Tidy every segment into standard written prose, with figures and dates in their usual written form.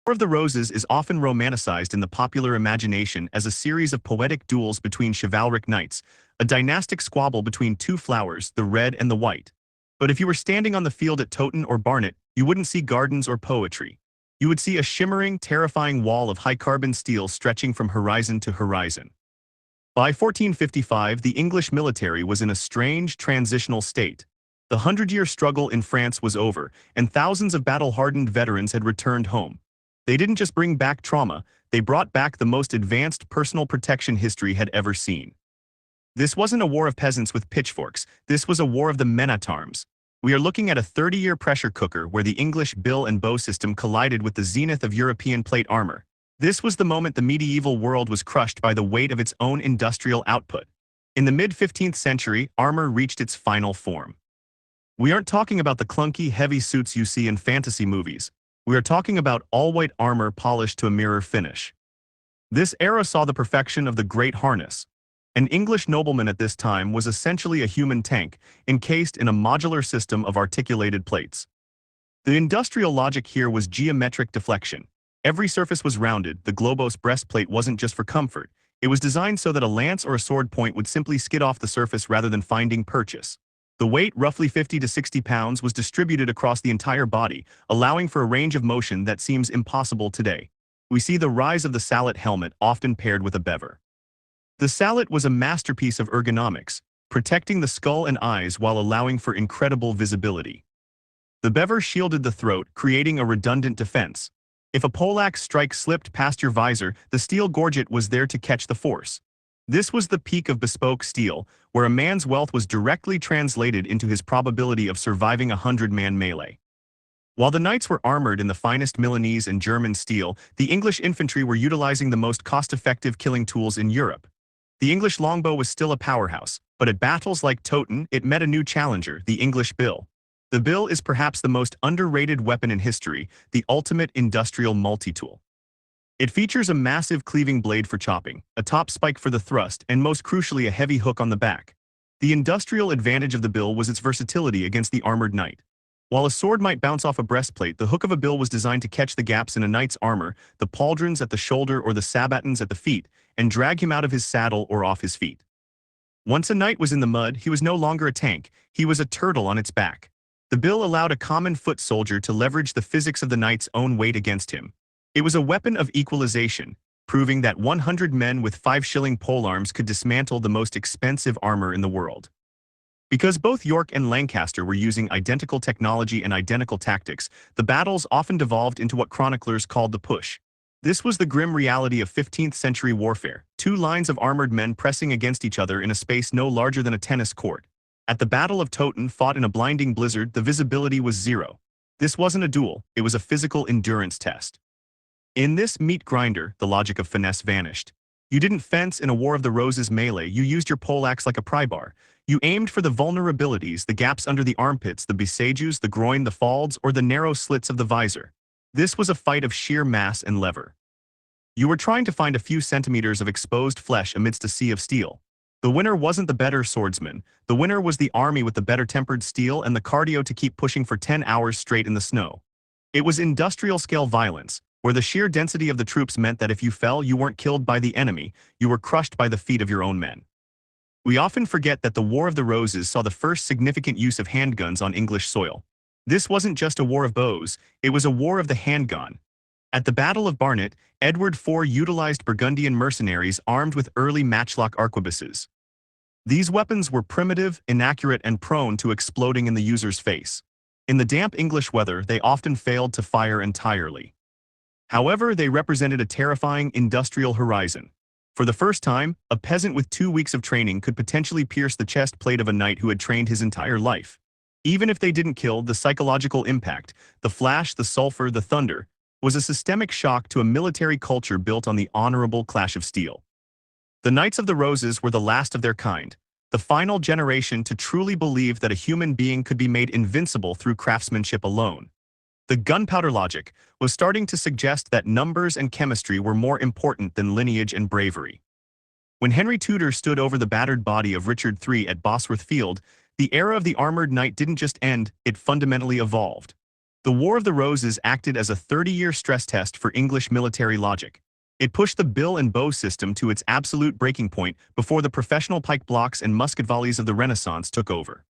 War of the Roses is often romanticized in the popular imagination as a series of poetic duels between chivalric knights, a dynastic squabble between two flowers, the red and the white. But if you were standing on the field at Towton or Barnet, you wouldn't see gardens or poetry. You would see a shimmering, terrifying wall of high-carbon steel stretching from horizon to horizon. By 1455, the English military was in a strange, transitional state. The hundred-year struggle in France was over, and thousands of battle-hardened veterans had returned home. They didn't just bring back trauma, they brought back the most advanced personal protection history had ever seen. This wasn't a war of peasants with pitchforks, this was a war of the men-at-arms. We are looking at a 30-year pressure cooker where the English bill and bow system collided with the zenith of European plate armor. This was the moment the medieval world was crushed by the weight of its own industrial output. In the mid-15th century, armor reached its final form. We aren't talking about the clunky, heavy suits you see in fantasy movies. We are talking about all-white armor polished to a mirror finish. This era saw the perfection of the great harness. An English nobleman at this time was essentially a human tank, encased in a modular system of articulated plates. The industrial logic here was geometric deflection. Every surface was rounded, the globose breastplate wasn't just for comfort. It was designed so that a lance or a sword point would simply skid off the surface rather than finding purchase. The weight, roughly 50 to 60 pounds, was distributed across the entire body, allowing for a range of motion that seems impossible today. We see the rise of the sallet helmet, often paired with a bever. The sallet was a masterpiece of ergonomics, protecting the skull and eyes while allowing for incredible visibility. The bever shielded the throat, creating a redundant defense. If a poleaxe strike slipped past your visor, the steel gorget was there to catch the force. This was the peak of bespoke steel, where a man's wealth was directly translated into his probability of surviving a 100-man melee. While the knights were armored in the finest Milanese and German steel, the English infantry were utilizing the most cost-effective killing tools in Europe. The English longbow was still a powerhouse, but at battles like Towton, it met a new challenger, the English bill. The bill is perhaps the most underrated weapon in history, the ultimate industrial multi-tool. It features a massive cleaving blade for chopping, a top spike for the thrust, and most crucially a heavy hook on the back. The industrial advantage of the bill was its versatility against the armored knight. While a sword might bounce off a breastplate, the hook of a bill was designed to catch the gaps in a knight's armor, the pauldrons at the shoulder or the sabatons at the feet, and drag him out of his saddle or off his feet. Once a knight was in the mud, he was no longer a tank, he was a turtle on its back. The bill allowed a common foot soldier to leverage the physics of the knight's own weight against him. It was a weapon of equalization, proving that 100 men with 5-shilling polearms could dismantle the most expensive armor in the world. Because both York and Lancaster were using identical technology and identical tactics, the battles often devolved into what chroniclers called the push. This was the grim reality of 15th-century warfare, two lines of armored men pressing against each other in a space no larger than a tennis court. At the Battle of Towton, fought in a blinding blizzard, the visibility was zero. This wasn't a duel, it was a physical endurance test. In this meat grinder, the logic of finesse vanished. You didn't fence in a War of the Roses melee, you used your poleaxe like a pry bar. You aimed for the vulnerabilities, the gaps under the armpits, the bisages, the groin, the falds, or the narrow slits of the visor. This was a fight of sheer mass and lever. You were trying to find a few centimeters of exposed flesh amidst a sea of steel. The winner wasn't the better swordsman, the winner was the army with the better tempered steel and the cardio to keep pushing for 10 hours straight in the snow. It was industrial-scale violence, where the sheer density of the troops meant that if you fell, you weren't killed by the enemy, you were crushed by the feet of your own men. We often forget that the War of the Roses saw the first significant use of handguns on English soil. This wasn't just a war of bows, it was a war of the handgun. At the Battle of Barnet, Edward IV utilized Burgundian mercenaries armed with early matchlock arquebuses. These weapons were primitive, inaccurate, and prone to exploding in the user's face. In the damp English weather, they often failed to fire entirely. However, they represented a terrifying industrial horizon. For the first time, a peasant with 2 weeks of training could potentially pierce the chest plate of a knight who had trained his entire life. Even if they didn't kill, the psychological impact, the flash, the sulfur, the thunder, was a systemic shock to a military culture built on the honorable clash of steel. The Knights of the Roses were the last of their kind, the final generation to truly believe that a human being could be made invincible through craftsmanship alone. The gunpowder logic was starting to suggest that numbers and chemistry were more important than lineage and bravery. When Henry Tudor stood over the battered body of Richard III at Bosworth Field, the era of the armored knight didn't just end, it fundamentally evolved. The War of the Roses acted as a 30-year stress test for English military logic. It pushed the bill and bow system to its absolute breaking point before the professional pike blocks and musket volleys of the Renaissance took over.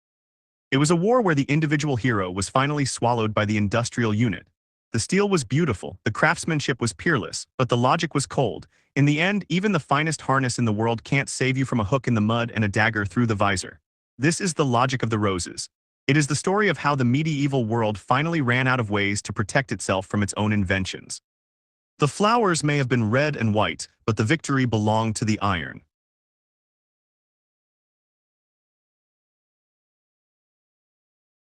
It was a war where the individual hero was finally swallowed by the industrial unit. The steel was beautiful, the craftsmanship was peerless, but the logic was cold. In the end, even the finest harness in the world can't save you from a hook in the mud and a dagger through the visor. This is the logic of the roses. It is the story of how the medieval world finally ran out of ways to protect itself from its own inventions. The flowers may have been red and white, but the victory belonged to the iron.